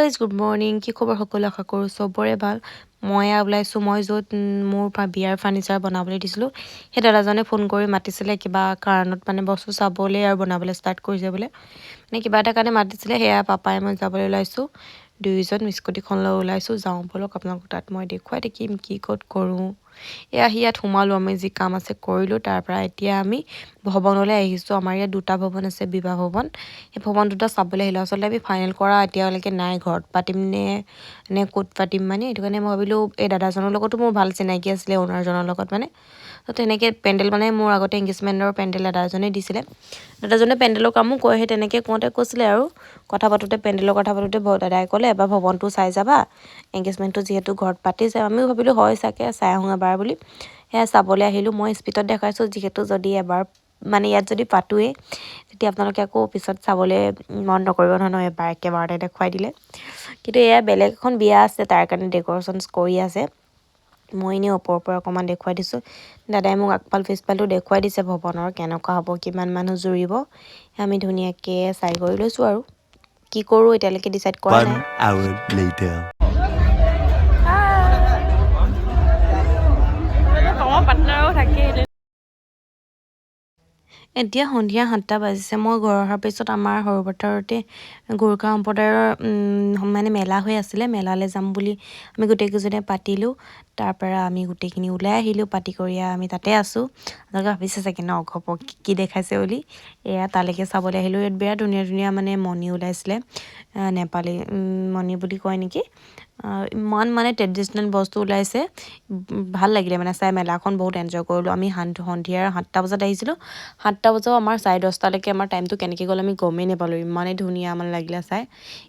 guys good morning কি খবৰ সকলো আশা কৰোঁ চবৰে ভাল মই ওলাইছোঁ মই য'ত মোৰ বিয়াৰ ফাৰ্নিচাৰ বনাবলৈ দিছিলোঁ সেই দাদাজনে ফোন কৰি মাতিছিলে কিবা কাৰণত মানে বস্তু চাবলৈ আৰু বনাবলৈ ষ্টাৰ্ট কৰিছে বোলে মানে কিবা এটা কাৰণে মাতিছিলে সেয়া পাপাই মই যাবলৈ ওলাইছোঁ দুইজন স্কুটিখন লৈ ওলাইছোঁ যাওঁ বলক আপোনালোকক তাত মই দেখুৱাই থাকিম কি ক'ত কৰোঁ ইয়াত সোমালোঁ আমি যি কাম আছে কৰিলোঁ তাৰপৰা এতিয়া আমি ভৱনলৈ আহিছোঁ আমাৰ ইয়াত দুটা ভৱন আছে বিবাহ ভৱন সেই ভৱন দুটা চাবলৈ আহিলোঁ আচলতে আমি ফাইনেল কৰা এতিয়ালৈকে নাই ঘৰত পাতিম নে ক'ত পাতিম মানে সেইটো কাৰণে মই ভাবিলোঁ এই দাদাজনৰ লগতো মোৰ ভাল চিনাকি আছিলে অ'নাৰজনৰ লগত মানে তো তেনেকৈ পেণ্ডেল মানে মোৰ আগতে এংগেজমেণ্টৰ পেণ্ডেল দাদাজনে দিছিলে দাদাজনে পেণ্ডেলৰ কামো কৰে সেই তেনেকৈ কওঁতে কৈছিলে আৰু কথা পাতোঁতে পেণ্ডেলৰ কথা পাতোঁতে দাদাই ক'লে এবাৰ ভৱনটো চাই যাবা এংগেজমেণ্টটো যিহেতু ঘৰত পাতিছে আমিও ভাবিলোঁ হয় চাগে চাই আহোঁ এবাৰ বুলি সেয়া চাবলৈ আহিলোঁ মই স্পীডত দেখাইছোঁ যিহেতু যদি এবাৰ মানে ইয়াত যদি পাতোঁৱেই তেতিয়া আপোনালোকে আকৌ পিছত চাবলৈ মন নকৰিব নহয় এবাৰ একেবাৰতে দেখুৱাই দিলে কিন্তু এয়া বেলেগ এখন বিয়া আছে তাৰ কাৰণে ডেক'ৰেশ্যনছ কৰি আছে মই এনেই ওপৰৰ পৰা অকণমান দেখুৱাই দিছোঁ দাদাই মোক আগফাল পিছফালটো দেখুৱাই দিছে ভৱনৰ কেনেকুৱা হ'ব কিমান মানুহ জুৰিব আমি ধুনীয়াকৈ চাই কৰি লৈছোঁ আৰু কি কৰোঁ এতিয়ালৈকে ডিচাইড কৰা নাই এতিয়া সন্ধিয়া 7টা বাজিছে মই ঘৰ অহাৰ পিছত আমাৰ সৰুপথাৰতে গোৰ্খা সম্প্ৰদায়ৰ মানে মেলা হৈ আছিলে মেলালৈ যাম বুলি আমি গোটেইকেইজনে পাতিলোঁ তাৰপৰা আমি গোটেইখিনি ওলাই আহিলোঁ পাতি কৰি আমি তাতে আছোঁ আপোনালোকে ভাবিছে চাগে ন ঘপক কি দেখাইছে বুলি এয়া তালৈকে চাবলৈ আহিলোঁ ইয়াত বিৰাট ধুনীয়া ধুনীয়া মানে মণি ওলাইছিলে নেপালী মণি বুলি কয় নেকি ইমান মানে ট্ৰেডিশ্যনেল বস্তু ওলাইছে ভাল লাগিলে মানে চাই মেলাখন বহুত এনজয় কৰিলোঁ আমি সন্ধিয়াৰ 7টা বজাত আহিছিলোঁ 7টা বজাও আমাৰ 10:30লৈকে আমাৰ টাইমটো কেনেকৈ গ'ল আমি গমেই নাপালোঁ ইমানেই ধুনীয়া মানে লাগিলে চাই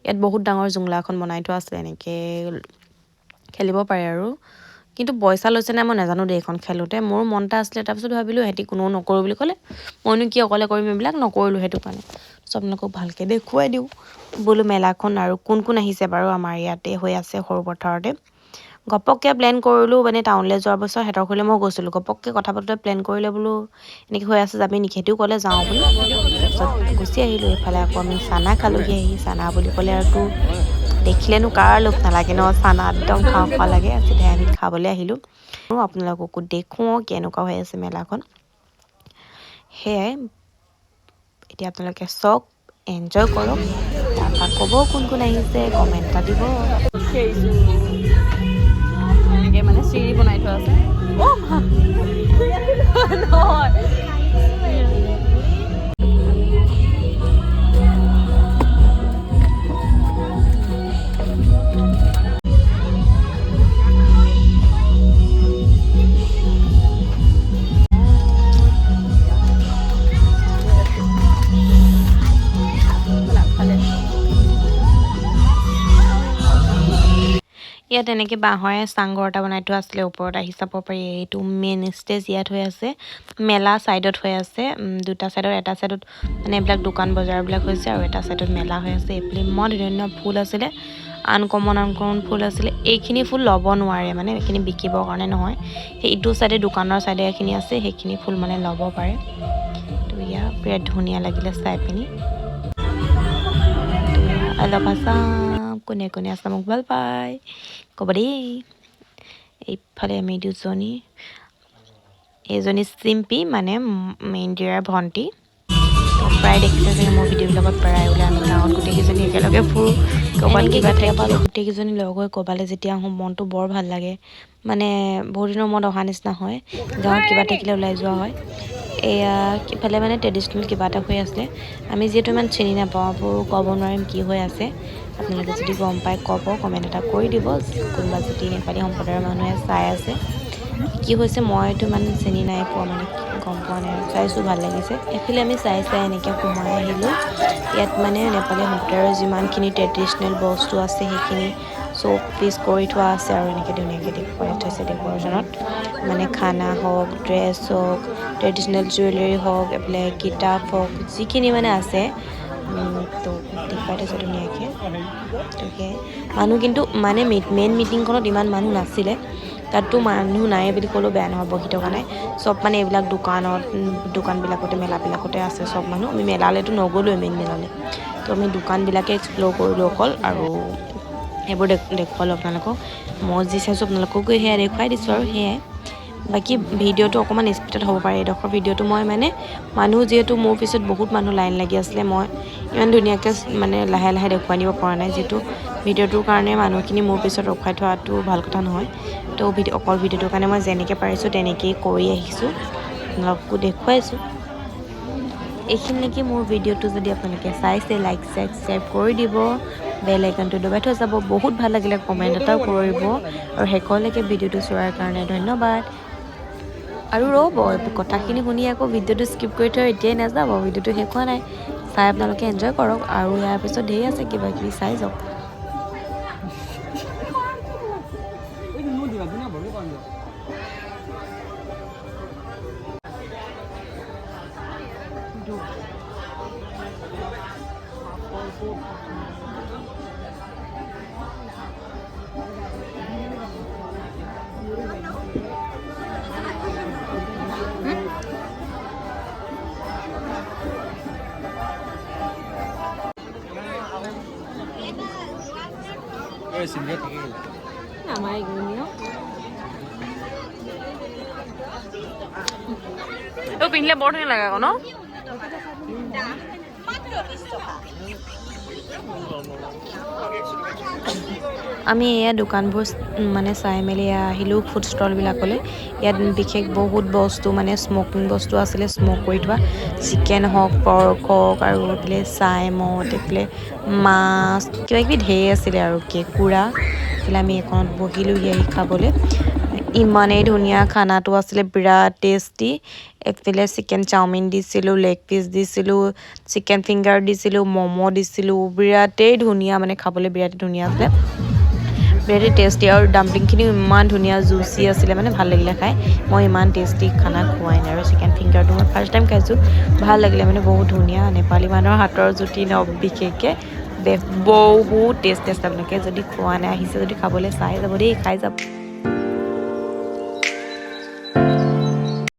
ইয়াত বহুত ডাঙৰ জুংলা এখন বনাই থোৱা আছিলে এনেকৈ খেলিব পাৰে আৰু কিন্তু পইচা লৈছে নাই মই নাজানো দেই এইখন খেলোঁতে মোৰ মন এটা আছিলে তাৰপিছত ভাবিলোঁ সিহঁতি কোনেও নকৰোঁ বুলি ক'লে মইনো কি অকলে কৰিম এইবিলাক নকৰিলোঁ সেইটো কাৰণে চব আপোনালোকক ভালকৈ দেখুৱাই দিওঁ বোলো মেলাখন আৰু কোন কোন আহিছে বাৰু আমাৰ ইয়াতে হৈ আছে সৰুপথাৰতে ঘপককৈ প্লেন কৰিলোঁ মানে টাউনলৈ যোৱাৰ পাছত সিহঁতৰ ঘৰলৈ মই গৈছিলোঁ ঘপককৈ কথা পাতোঁতে প্লেন কৰিলে বোলো এনেকৈ হৈ আছে যাবি নেকি সেইটোও ক'লে যাওঁ বুলি তাৰপিছত গুচি আহিলোঁ এইফালে আকৌ আমি চানা খালোঁহি আহি চানা বুলি ক'লে আৰুতো দেখিলেনো কাৰ লোভ নালাগে ন চানা একদম খাওঁ খোৱা লাগে আছিলে আমি খাবলৈ আহিলোঁ আপোনালোককো দেখুৱাওঁ কেনেকুৱা হৈ আছে মেলাখন সেয়াই এতিয়া আপোনালোকে চাওক এনজয় কৰক তাৰপৰা ক'ব কোন কোন আহিছে কমেণ্ট এটা দিব এনেকৈ মানে চিৰি বনাই থোৱা আছে ইয়াত এনেকৈ বাঁহৰে চাংঘৰ এটা বনাই থোৱা আছিলে ওপৰত আহি চাব পাৰি এইটো মেইন ষ্টেজ ইয়াত হৈ আছে মেলা ছাইডত হৈ আছে দুটা ছাইডত এটা ছাইডত মানে এইবিলাক দোকান বজাৰবিলাক হৈছে আৰু এটা ছাইডত মেলা হৈ আছে এইফালে ইমান ধুনীয়া ফুল আছিলে আনকমন ফুল আছিলে এইখিনি ফুল ল'ব নোৱাৰে মানে এইখিনি বিকিবৰ কাৰণে নহয় সেই ইটো ছাইডে দোকানৰ ছাইডে এইখিনি আছে সেইখিনি ফুল মানে ল'ব পাৰে তো ইয়াৰ বিৰাট ধুনীয়া লাগিলে চাই পিনি অলপ আছাম কোনে কোনে আছামক ভাল পায় ক'ব দেই এইফালে আমি দুজনী এইজনী চিম্পী মানে মেইনডিয়াৰ ভণ্টি প্ৰায় দেখিছে চাগে মোৰ ভিডিঅ'বিলাকত প্ৰায় ওলাই আমি গাঁৱত গোটেইকেইজনী একেলগে ফুৰোঁ ক'ৰবাত কিবা থাকিলে গোটেইকেইজনী লগ হৈ ক'ৰবালৈ যেতিয়া আহোঁ মনটো বৰ ভাল লাগে মানে বহুত দিনৰ মূৰত অহা নিচিনা হয় গাঁৱত কিবা থাকিলে ওলাই যোৱা হয় এয়া ইফালে মানে ট্ৰেডিশ্যনেল কিবা এটা হৈ আছিলে আমি যিহেতু ইমান চিনি নাপাওঁ ক'ব নোৱাৰিম কি হৈ আছে আপোনালোকে যদি গম পায় ক'ব কমেণ্ট এটা কৰি দিব কোনোবা যদি নেপালী সম্প্ৰদায়ৰ মানুহে চাই আছে কি হৈছে মইতো ইমান চিনি নাই পোৱা মানে গম পোৱা নাই চাইছোঁ ভাল লাগিছে এইফালে আমি চাই এনেকৈ সোমাই আহিলোঁ ইয়াত মানে নেপালী সম্প্ৰদায়ৰ যিমানখিনি ট্ৰেডিশ্যনেল বস্তু আছে সেইখিনি চব পিচ কৰি থোৱা আছে আৰু এনেকৈ ধুনীয়াকৈ দেখুৱাই থৈছে ডেক'ৰেশ্যনত মানে খানা হওক ড্ৰেছ হওক ট্ৰেডিশ্যনেল জুৱেলাৰী হওক এইবিলাক কিতাপ হওক যিখিনি মানে আছে তো দেখুৱাই থৈছে ধুনীয়াকৈ গতিকে মানুহ কিন্তু মানে মেইন মিটিংখনত ইমান মানুহ নাছিলে তাততো মানুহ নাই বুলি ক'লেও বেয়া নহয় বহি থকা নাই চব মানে এইবিলাক দোকানবিলাকতে মেলাবিলাকতে আছে চব মানুহ আমি মেলালৈতো নগ'লোৱে মেইন মেলালৈ তো আমি দোকানবিলাকে এক্সপ্ল'ৰ কৰিলোঁ অকল আৰু সেইবোৰ দেখুৱালোঁ আপোনালোকক মই যি চাইছোঁ আপোনালোককো সেয়া দেখুৱাই দিছোঁ আৰু সেয়াই বাকী ভিডিঅ'টো অকণমান স্পীডত হ'ব পাৰে এইডোখৰ ভিডিঅ'টো মই মানে মানুহ যিহেতু মোৰ পিছত বহুত মানুহ লাইন লাগি আছিলে মই ইমান ধুনীয়াকৈ মানে লাহে লাহে দেখুৱাই দিব পৰা নাই যিহেতু ভিডিঅ'টোৰ কাৰণে মানুহখিনি মোৰ পিছত ৰখাই থোৱাটো ভাল কথা নহয় তো অকল ভিডিঅ'টোৰ কাৰণে মই যেনেকৈ পাৰিছোঁ তেনেকৈয়ে কৰি আহিছোঁ আপোনালোককো দেখুৱাইছোঁ এইখিনিলৈকে মোৰ ভিডিঅ'টো যদি আপোনালোকে চাইছে লাইক ছাবস্ক্ৰাইব কৰি দিব বেল আইকনটো দবাই থৈ যাব বহুত ভাল লাগিলে কমেণ্ট এটাও কৰিব আৰু শেষলৈকে ভিডিঅ'টো চোৱাৰ কাৰণে ধন্যবাদ আৰু ৰ'ব কথাখিনি শুনি আকৌ ভিডিঅ'টো স্কিপ কৰি থৈ এতিয়াই নাযাব ভিডিঅ'টো শেষ হোৱা নাই চাই আপোনালোকে এনজয় কৰক আৰু ইয়াৰ পিছত ধেৰ আছে কিবা কিবি চাই যাওক আমাৰ এগুণীয় পিন্ধিলে বৰ ধুনীয়া লাগে আকৌ ন আমি এয়া দোকানবোৰ মানে চাই মেলি আহিলোঁ ফুড ষ্টলবিলাকলৈ ইয়াত বিশেষ বহুত বস্তু মানে স্মকিং বস্তু আছিলে স্মক কৰি থোৱা চিকেন হওক পৰ্ক হওক আৰু এইফালে চাইমদ এইফালে মাছ কিবা কিবি ঢেৰ আছিলে আৰু কেঁকুৰা এইফালে আমি এখনত বহিলোঁহি আহি খাবলৈ ইমানেই ধুনীয়া খানাটো আছিলে বিৰাট টেষ্টি এইফালে চিকেন চাওমিন দিছিলোঁ লেগ পিচ দিছিলোঁ চিকেন ফিংগাৰ দিছিলোঁ ম'ম' দিছিলোঁ বিৰাটেই ধুনীয়া মানে খাবলৈ বিৰাটেই ধুনীয়া আছিলে বিৰাটেই টেষ্টি আৰু ডাম্পলিংখিনিও ইমান ধুনীয়া জুচি আছিলে মানে ভাল লাগিলে খাই মই ইমান টেষ্টি খানা খোৱাই নাই আৰু চিকেন ফিংগাৰটো মই ফাৰ্ষ্ট টাইম খাইছোঁ ভাল লাগিলে মানে বহুত ধুনীয়া নেপালী মানুহৰ হাতৰ জুতি ন বিশেষকৈ বহুত টেষ্ট আছে আপোনালোকে যদি খোৱা নাই আহিছে যদি খাবলৈ চাই যাব দেই খাই যাব